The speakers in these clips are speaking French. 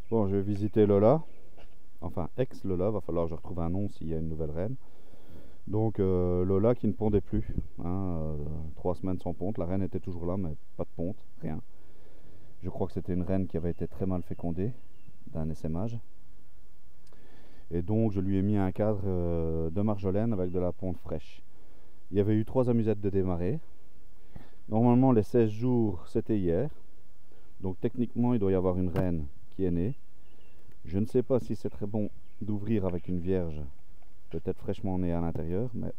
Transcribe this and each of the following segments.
Bon, je vais visiter Lola, enfin ex-Lola, va falloir que je retrouve un nom s'il y a une nouvelle reine. Donc Lola qui ne pondait plus, hein, 3 semaines sans ponte, la reine était toujours là mais pas de ponte, rien. Je crois que c'était une reine qui avait été très mal fécondée d'un essaimage. Et donc je lui ai mis un cadre de marjolaine avec de la ponte fraîche. Il y avait eu 3 amusettes de démarrer. Normalement les 16 jours c'était hier. Donc techniquement il doit y avoir une reine qui est née. Je ne sais pas si c'est très bon d'ouvrir avec une vierge, peut-être fraîchement née à l'intérieur, mais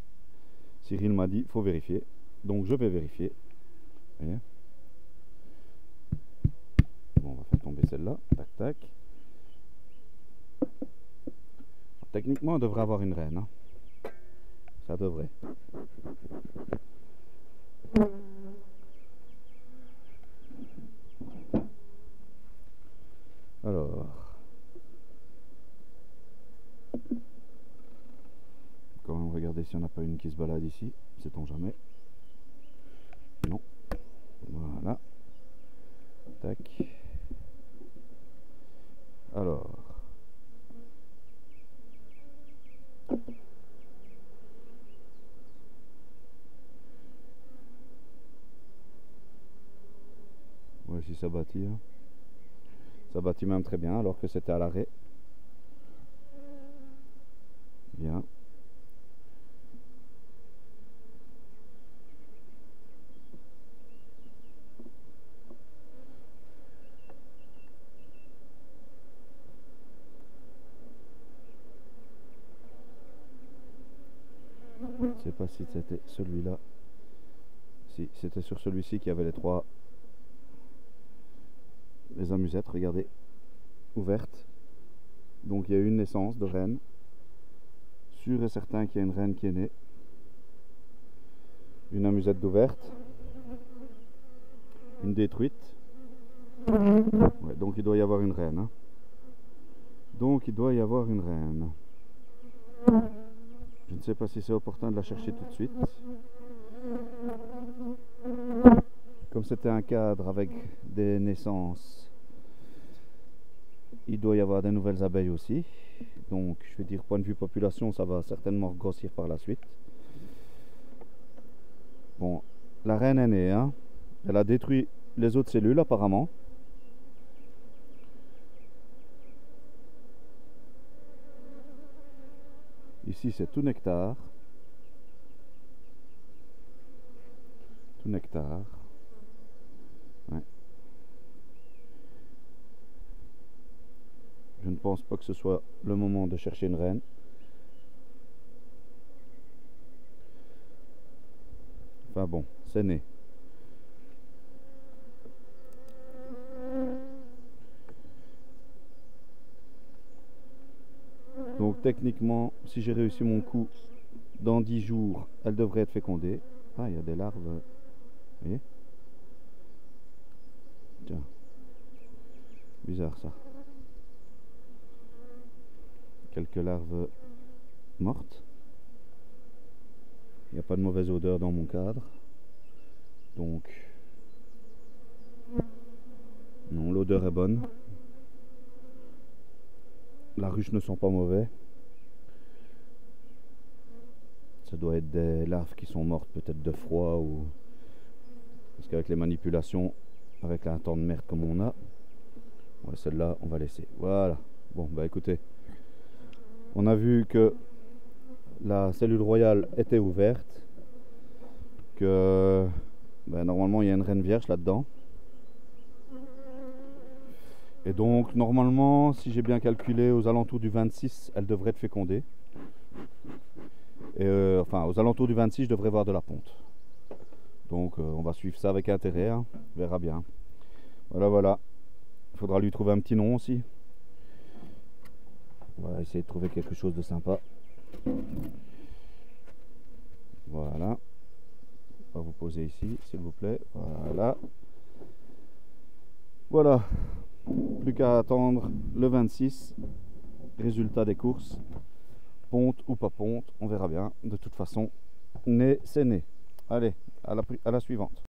Cyril m'a dit faut vérifier. Donc je vais vérifier. Voyez. Bon, on va faire tomber celle-là. Tac tac. Techniquement on devrait avoir une reine. Hein. Ça devrait. Alors. Quand même regarder si on n'a pas une qui se balade ici, sait-on jamais. Non. Voilà. Tac. Alors. Ouais, si ça bâtit. Hein. Ça bâtit même très bien alors que c'était à l'arrêt. Bien. Je ne sais pas si c'était celui-là. Si, c'était sur celui-ci qu'il y avait les amusettes, regardez, ouvertes. Donc il y a eu une naissance de reine. Sûr et certain qu'il y a une reine qui est née. Une amusette d'ouverte. Une détruite. Ouais, donc il doit y avoir une reine. Hein. Donc il doit y avoir une reine. Je ne sais pas si c'est opportun de la chercher tout de suite. Comme c'était un cadre avec des naissances, il doit y avoir des nouvelles abeilles aussi. Donc je vais dire point de vue population, ça va certainement grossir par la suite. Bon, la reine est née, hein. Elle a détruit les autres cellules apparemment. Ici c'est tout nectar. Tout nectar. Ouais. Je ne pense pas que ce soit le moment de chercher une reine. Enfin bon, c'est né. Donc techniquement, si j'ai réussi mon coup, dans 10 jours, elle devrait être fécondée. Ah, il y a des larves. Vous voyez? Tiens. Bizarre ça. Quelques larves mortes. Il n'y a pas de mauvaise odeur dans mon cadre. Donc, non, l'odeur est bonne. La ruche ne sent pas mauvais. Ça doit être des larves qui sont mortes peut-être de froid ou... Parce qu'avec les manipulations, avec un temps de merde comme on a, ouais, celle-là, on va laisser. Voilà. Bon, bah écoutez, on a vu que la cellule royale était ouverte, que ben, normalement il y a une reine vierge là-dedans. Et donc normalement, si j'ai bien calculé, aux alentours du 26, elle devrait être fécondée. Et enfin, aux alentours du 26, je devrais voir de la ponte. Donc on va suivre ça avec intérêt, hein. On verra bien. Voilà, voilà. Il faudra lui trouver un petit nom aussi. On va essayer de trouver quelque chose de sympa. Voilà. On va vous poser ici, s'il vous plaît. Voilà. Voilà. Plus qu'à attendre le 26. Résultat des courses. Ponte ou pas ponte, on verra bien. De toute façon, né, c'est né. Allez, à la suivante.